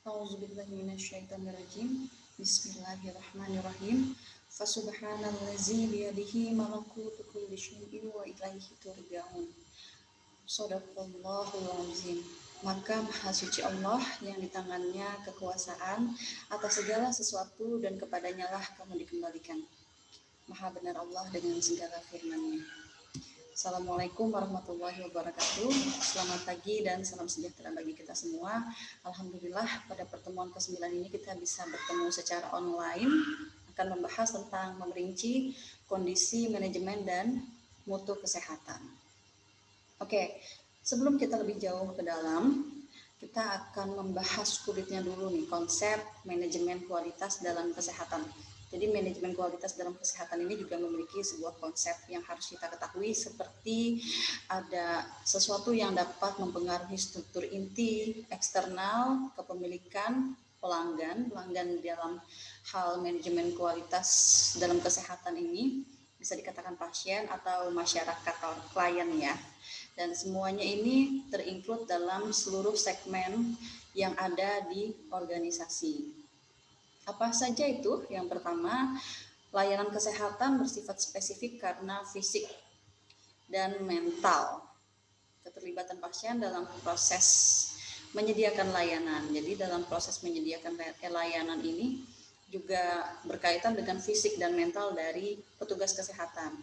A'udzubillahi minasyaitonirrajim. Bismillahirrahmanirrahim. Fasubhanallazi biyadihi malakutu kulli syai'in wa ilaihi turja'un. Shadaqallahul azim. Maka Maha Suci Allah yang di tangannya kekuasaan atas segala sesuatu dan kepadanya lah kamu dikembalikan. Maha benar Allah dengan segala firman-Nya. Assalamualaikum warahmatullahi wabarakatuh. Selamat pagi dan salam sejahtera bagi kita semua. Alhamdulillah pada pertemuan ke-9 ini kita bisa bertemu secara online akan membahas tentang memerinci kondisi manajemen dan mutu kesehatan. Oke, sebelum kita lebih jauh ke dalam, kita akan membahas kulitnya dulu nih, konsep manajemen kualitas dalam kesehatan. Jadi manajemen kualitas dalam kesehatan ini juga memiliki sebuah konsep yang harus kita ketahui, seperti ada sesuatu yang dapat mempengaruhi struktur inti, eksternal, kepemilikan, pelanggan dalam hal manajemen kualitas dalam kesehatan ini bisa dikatakan pasien atau masyarakat atau klien ya. Dan semuanya ini terinclude dalam seluruh segmen yang ada di organisasi. Apa saja itu? Yang pertama, layanan kesehatan bersifat spesifik karena fisik dan mental. Keterlibatan pasien dalam proses menyediakan layanan. Jadi dalam proses menyediakan layanan ini juga berkaitan dengan fisik dan mental dari petugas kesehatan.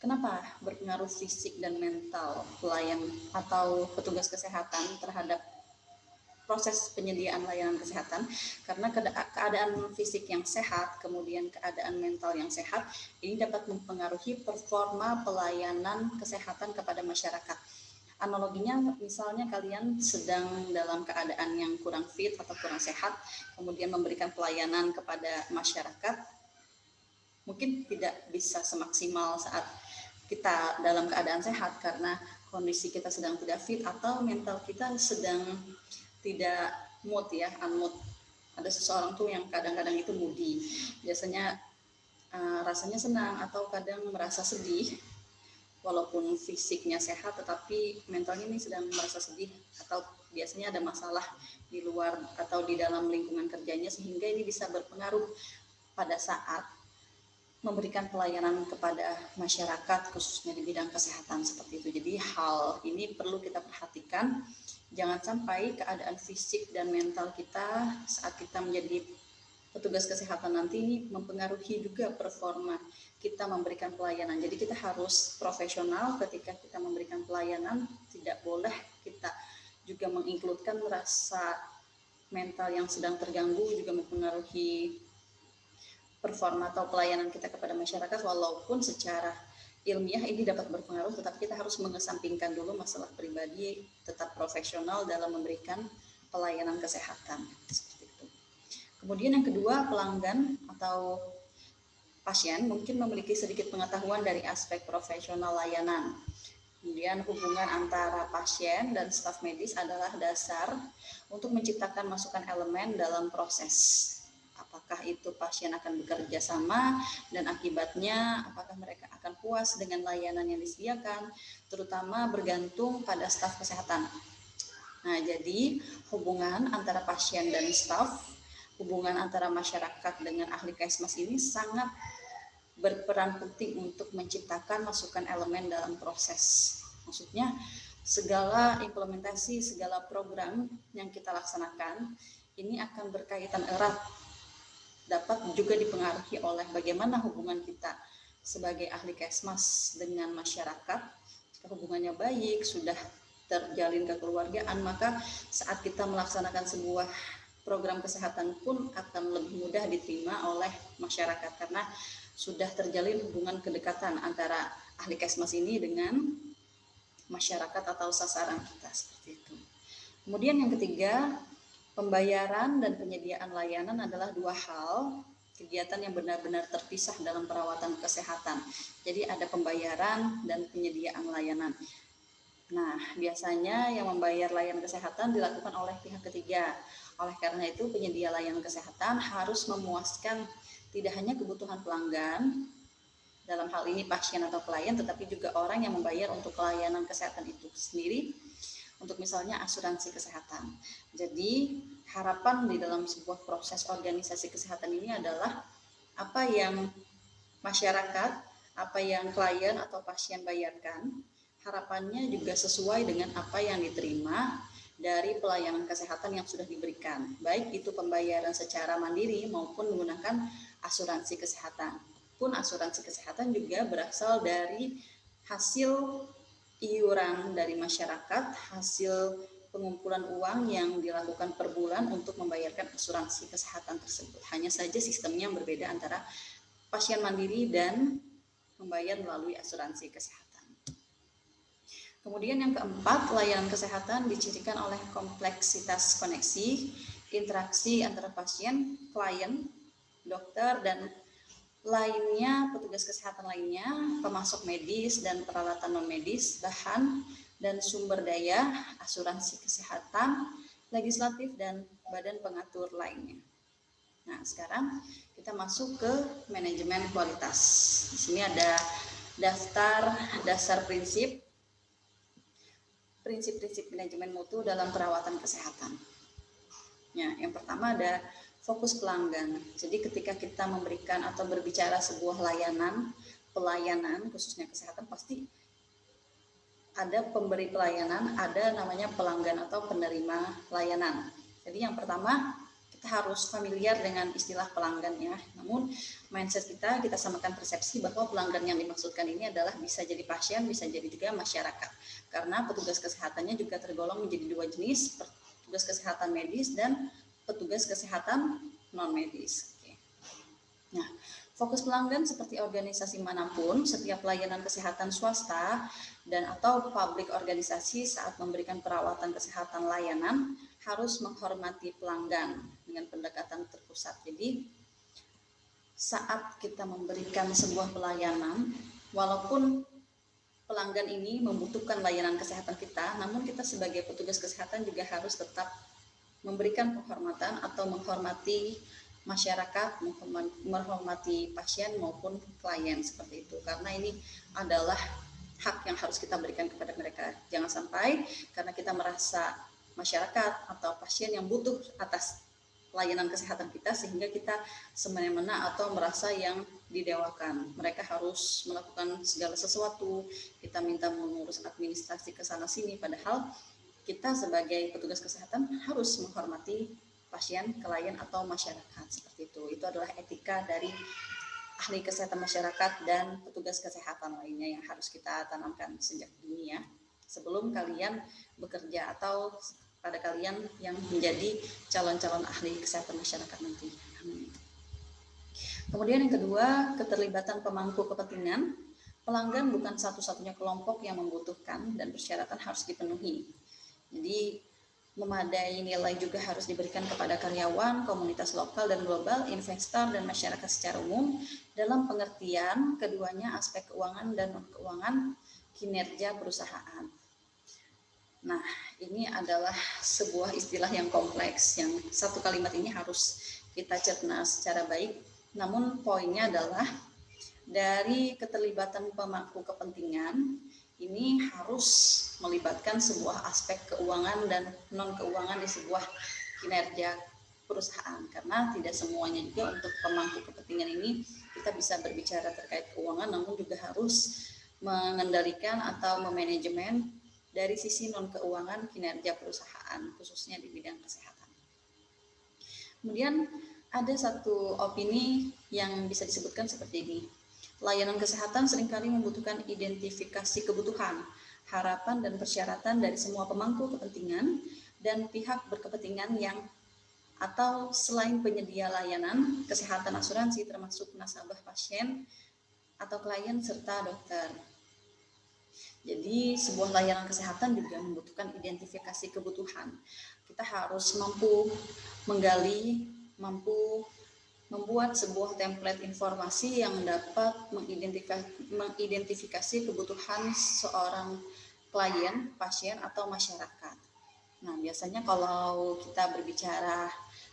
Kenapa berpengaruh fisik dan mental pelayan atau petugas kesehatan terhadap proses penyediaan layanan kesehatan? Karena keadaan fisik yang sehat, kemudian keadaan mental yang sehat, ini dapat mempengaruhi performa pelayanan kesehatan kepada masyarakat. Analoginya, misalnya kalian sedang dalam keadaan yang kurang fit atau kurang sehat, kemudian memberikan pelayanan kepada masyarakat, mungkin tidak bisa semaksimal saat kita dalam keadaan sehat karena kondisi kita sedang tidak fit atau mental kita sedang tidak mood ya, unmood. Ada seseorang tuh yang kadang-kadang itu moody, biasanya rasanya senang atau kadang merasa sedih, walaupun fisiknya sehat tetapi mentalnya ini sedang merasa sedih atau biasanya ada masalah di luar atau di dalam lingkungan kerjanya, sehingga ini bisa berpengaruh pada saat memberikan pelayanan kepada masyarakat khususnya di bidang kesehatan seperti itu. Jadi hal ini perlu kita perhatikan, jangan sampai keadaan fisik dan mental kita saat kita menjadi petugas kesehatan nanti ini mempengaruhi juga performa kita memberikan pelayanan. Jadi kita harus profesional ketika kita memberikan pelayanan, tidak boleh kita juga menginkludkan rasa mental yang sedang terganggu juga mempengaruhi performa atau pelayanan kita kepada masyarakat. Walaupun secara ilmiah ini dapat berpengaruh, tetapi kita harus mengesampingkan dulu masalah pribadi, tetap profesional dalam memberikan pelayanan kesehatan seperti itu. Kemudian yang kedua, pelanggan atau pasien mungkin memiliki sedikit pengetahuan dari aspek profesional layanan. Kemudian hubungan antara pasien dan staf medis adalah dasar untuk menciptakan masukan elemen dalam proses. Apakah itu pasien akan bekerja sama dan akibatnya apakah mereka akan puas dengan layanan yang disediakan, terutama bergantung pada staf kesehatan. Nah, jadi hubungan antara pasien dan staf, hubungan antara masyarakat dengan ahli kesmas ini sangat berperan penting untuk menciptakan masukan elemen dalam proses. Maksudnya segala implementasi, segala program yang kita laksanakan ini akan berkaitan erat, dapat juga dipengaruhi oleh bagaimana hubungan kita sebagai ahli kesmas dengan masyarakat. Jika hubungannya baik, sudah terjalin kekeluargaan, maka saat kita melaksanakan sebuah program kesehatan pun akan lebih mudah diterima oleh masyarakat karena sudah terjalin hubungan kedekatan antara ahli kesmas ini dengan masyarakat atau sasaran kita seperti itu. Kemudian yang ketiga, pembayaran dan penyediaan layanan adalah dua hal kegiatan yang benar-benar terpisah dalam perawatan kesehatan. Jadi ada pembayaran dan penyediaan layanan. Nah, biasanya yang membayar layanan kesehatan dilakukan oleh pihak ketiga. Oleh karena itu, penyedia layanan kesehatan harus memuaskan tidak hanya kebutuhan pelanggan, dalam hal ini pasien atau klien, tetapi juga orang yang membayar untuk layanan kesehatan itu sendiri, untuk misalnya asuransi kesehatan. Jadi harapan di dalam sebuah proses organisasi kesehatan ini adalah apa yang masyarakat, apa yang klien atau pasien bayarkan, harapannya juga sesuai dengan apa yang diterima dari pelayanan kesehatan yang sudah diberikan, baik itu pembayaran secara mandiri maupun menggunakan asuransi kesehatan. Pun asuransi kesehatan juga berasal dari hasil iuran dari masyarakat, hasil pengumpulan uang yang dilakukan per bulan untuk membayarkan asuransi kesehatan tersebut. Hanya saja sistemnya yang berbeda antara pasien mandiri dan membayar melalui asuransi kesehatan. Kemudian yang keempat, layanan kesehatan dicirikan oleh kompleksitas koneksi, interaksi antara pasien, klien, dokter, dan lainnya, petugas kesehatan lainnya, pemasok medis dan peralatan non-medis, bahan dan sumber daya, asuransi kesehatan, legislatif, dan badan pengatur lainnya. Nah, sekarang kita masuk ke manajemen kualitas. Di sini ada daftar dasar prinsip-prinsip manajemen mutu dalam perawatan kesehatan. Ya, yang pertama ada fokus pelanggan. Jadi ketika kita memberikan atau berbicara sebuah pelayanan khususnya kesehatan, pasti ada pemberi pelayanan, ada namanya pelanggan atau penerima layanan. Jadi yang pertama, kita harus familiar dengan istilah pelanggan ya. Namun mindset kita samakan persepsi bahwa pelanggan yang dimaksudkan ini adalah bisa jadi pasien, bisa jadi juga masyarakat. Karena petugas kesehatannya juga tergolong menjadi dua jenis, petugas kesehatan medis dan petugas kesehatan non-medis. Oke. Nah, fokus pelanggan seperti organisasi manapun, setiap layanan kesehatan swasta dan atau publik organisasi saat memberikan perawatan kesehatan layanan harus menghormati pelanggan dengan pendekatan terpusat. Jadi, saat kita memberikan sebuah pelayanan, walaupun pelanggan ini membutuhkan layanan kesehatan kita, namun kita sebagai petugas kesehatan juga harus tetap memberikan penghormatan atau menghormati masyarakat, menghormati pasien maupun klien seperti itu. Karena ini adalah hak yang harus kita berikan kepada mereka. Jangan sampai karena kita merasa masyarakat atau pasien yang butuh atas layanan kesehatan kita sehingga kita semena-mena atau merasa yang didewakan. Mereka harus melakukan segala sesuatu, kita minta mengurus administrasi ke sana sini, padahal kita sebagai petugas kesehatan harus menghormati pasien, klien, atau masyarakat seperti itu. Itu adalah etika dari ahli kesehatan masyarakat dan petugas kesehatan lainnya yang harus kita tanamkan sejak dini ya, sebelum kalian bekerja atau pada kalian yang menjadi calon-calon ahli kesehatan masyarakat nanti. Kemudian yang kedua, keterlibatan pemangku kepentingan. Pelanggan bukan satu-satunya kelompok yang membutuhkan dan persyaratan harus dipenuhi. Jadi memadai nilai juga harus diberikan kepada karyawan, komunitas lokal dan global, investor dan masyarakat secara umum dalam pengertian keduanya aspek keuangan dan non-keuangan kinerja perusahaan. Nah, ini adalah sebuah istilah yang kompleks yang satu kalimat ini harus kita cerna secara baik. Namun poinnya adalah dari keterlibatan pemangku kepentingan ini harus melibatkan sebuah aspek keuangan dan non-keuangan di sebuah kinerja perusahaan, karena tidak semuanya juga untuk pemangku kepentingan ini kita bisa berbicara terkait keuangan, namun juga harus mengendalikan atau memanajemen dari sisi non-keuangan kinerja perusahaan, khususnya di bidang kesehatan. Kemudian ada satu opini yang bisa disebutkan seperti ini. Layanan kesehatan seringkali membutuhkan identifikasi kebutuhan, harapan dan persyaratan dari semua pemangku kepentingan dan pihak berkepentingan yang atau selain penyedia layanan kesehatan asuransi termasuk nasabah pasien atau klien serta dokter. Jadi sebuah layanan kesehatan juga membutuhkan identifikasi kebutuhan. Kita harus mampu menggali, mampu membuat sebuah template informasi yang dapat mengidentifikasi kebutuhan seorang klien, pasien, atau masyarakat. Nah, biasanya kalau kita berbicara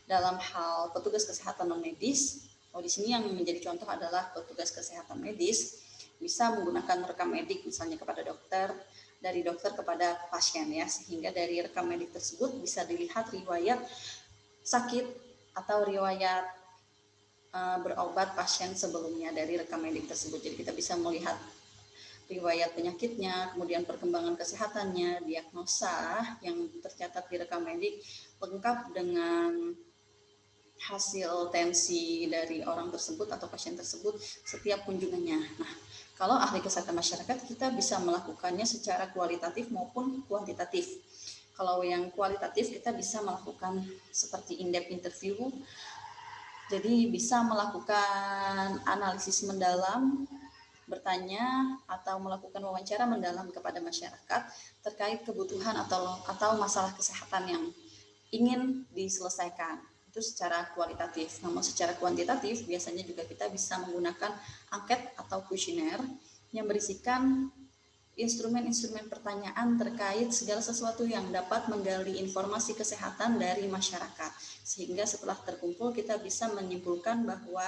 dalam hal petugas kesehatan non-medis, di sini yang menjadi contoh adalah petugas kesehatan medis, bisa menggunakan rekam medik misalnya kepada dokter, dari dokter kepada pasien ya, sehingga dari rekam medik tersebut bisa dilihat riwayat sakit atau riwayat berobat pasien sebelumnya dari rekam medik tersebut. Jadi kita bisa melihat riwayat penyakitnya, kemudian perkembangan kesehatannya, diagnosa yang tercatat di rekam medik, lengkap dengan hasil tensi dari orang tersebut atau pasien tersebut setiap kunjungannya. Nah, kalau ahli kesehatan masyarakat kita bisa melakukannya secara kualitatif maupun kuantitatif. Kalau yang kualitatif kita bisa melakukan seperti in-depth interview, jadi bisa melakukan analisis mendalam, bertanya atau melakukan wawancara mendalam kepada masyarakat terkait kebutuhan atau masalah kesehatan yang ingin diselesaikan. Itu secara kualitatif. Namun secara kuantitatif biasanya juga kita bisa menggunakan angket atau kuesioner yang berisikan instrumen-instrumen pertanyaan terkait segala sesuatu yang dapat menggali informasi kesehatan dari masyarakat. Sehingga setelah terkumpul kita bisa menyimpulkan bahwa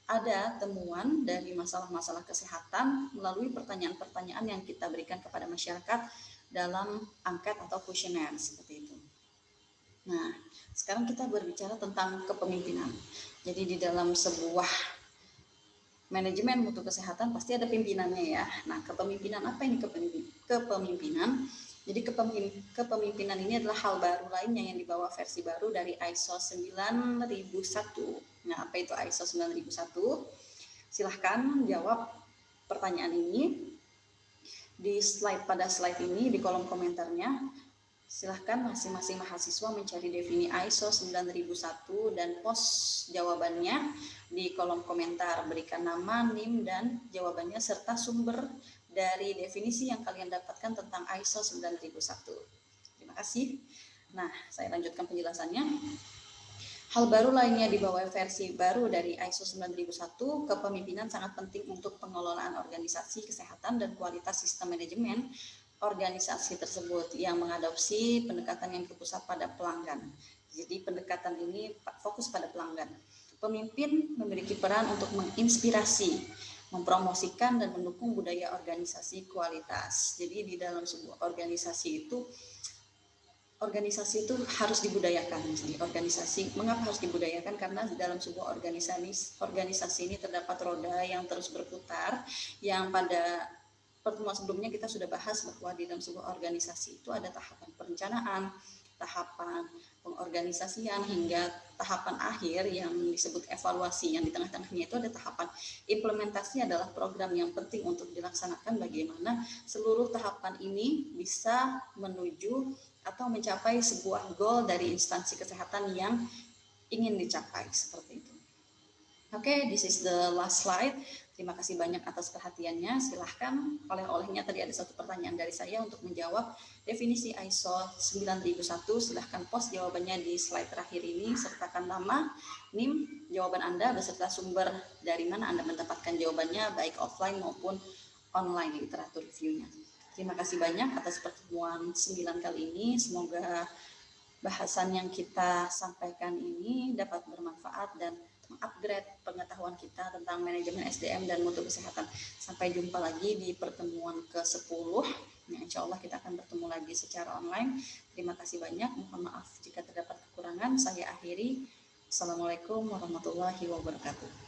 ada temuan dari masalah-masalah kesehatan melalui pertanyaan-pertanyaan yang kita berikan kepada masyarakat dalam angket atau kuesioner seperti itu. Nah, sekarang kita berbicara tentang kepemimpinan. Jadi di dalam sebuah manajemen mutu kesehatan pasti ada pimpinannya ya. Nah, kepemimpinan apa ini kepemimpinan? Jadi kepemimpinan ini adalah hal baru lainnya yang dibawa versi baru dari ISO 9001. Nah, apa itu ISO 9001? Silahkan jawab pertanyaan ini di pada slide ini di kolom komentarnya. Silahkan masing-masing mahasiswa mencari definisi ISO 9001 dan post jawabannya di kolom komentar. Berikan nama, NIM, dan jawabannya serta sumber dari definisi yang kalian dapatkan tentang ISO 9001. Terima kasih. Nah, saya lanjutkan penjelasannya. Hal baru lainnya di bawah versi baru dari ISO 9001, kepemimpinan sangat penting untuk pengelolaan organisasi kesehatan dan kualitas sistem manajemen organisasi tersebut yang mengadopsi pendekatan yang berpusat pada pelanggan. Jadi pendekatan ini fokus pada pelanggan. Pemimpin memiliki peran untuk menginspirasi, mempromosikan dan mendukung budaya organisasi kualitas. Jadi di dalam sebuah organisasi itu harus dibudayakan. Jadi mengapa harus dibudayakan? Karena di dalam sebuah organisasi ini terdapat roda yang terus berputar, yang pada pertemuan sebelumnya kita sudah bahas bahwa di dalam sebuah organisasi itu ada tahapan perencanaan, tahapan pengorganisasian, hingga tahapan akhir yang disebut evaluasi. Yang di tengah-tengahnya itu ada tahapan implementasi, adalah program yang penting untuk dilaksanakan bagaimana seluruh tahapan ini bisa menuju atau mencapai sebuah goal dari instansi kesehatan yang ingin dicapai, seperti itu. Oke, this is the last slide. Terima kasih banyak atas perhatiannya. Silahkan oleh-olehnya tadi ada satu pertanyaan dari saya untuk menjawab definisi ISO 9001. Silahkan post jawabannya di slide terakhir ini, sertakan nama, NIM, jawaban Anda beserta sumber dari mana Anda mendapatkan jawabannya, baik offline maupun online literatur reviewnya. Terima kasih banyak atas pertemuan 9 kali ini. Semoga bahasan yang kita sampaikan ini dapat bermanfaat dan mengupgrade pengetahuan kita tentang manajemen SDM dan mutu kesehatan. Sampai jumpa lagi di pertemuan ke-10. Nah, insya Allah kita akan bertemu lagi secara online. Terima kasih banyak. Mohon maaf jika terdapat kekurangan. Saya akhiri. Assalamualaikum warahmatullahi wabarakatuh.